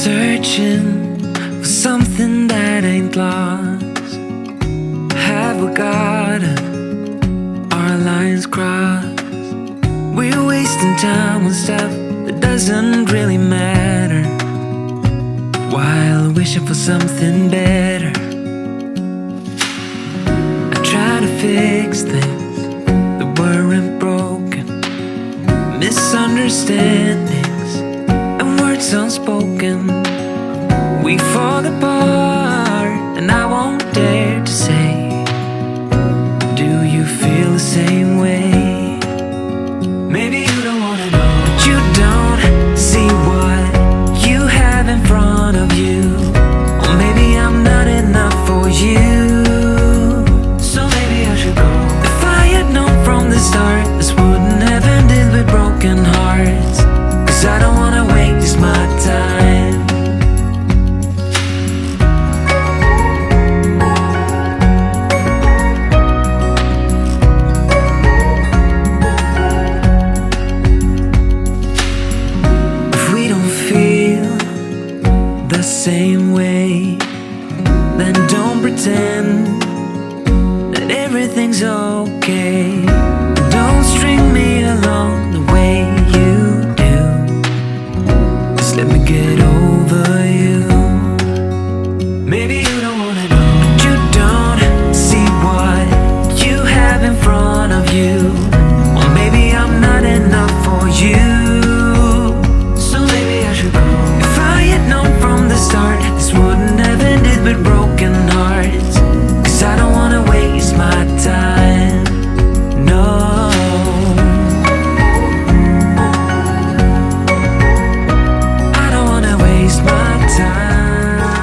Searching for something that ain't lost. Have we got our lines crossed? We're wasting time on stuff that doesn't really matter, while wishing for something better. I try to fix things that weren't broken, misunderstandings and words unspoken. We fall apart and I won't dare to say, do you feel the same way? Maybe you don't wanna know, but you don't see what you have in front of you. Or maybe I'm not enough for you, so maybe I should go. If I had known from the start, this wouldn't have ended with broken hearts. Cause I don't wanna waste my time. Same way, then don't pretend that everything's okay. Don't string me along the way you do. Just let me get over you. Maybe you don't wanna know, but you don't see what you have in front of you. Or maybe I'm not enough for you, so maybe I should go. If I had known from time, no.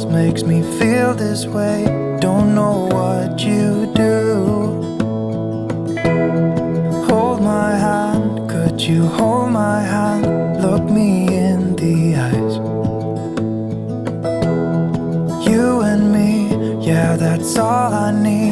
else makes me feel this way. Don't know what you do. Hold my hand, could you hold my hand? Look me in the eyes. You and me, yeah, that's all I need.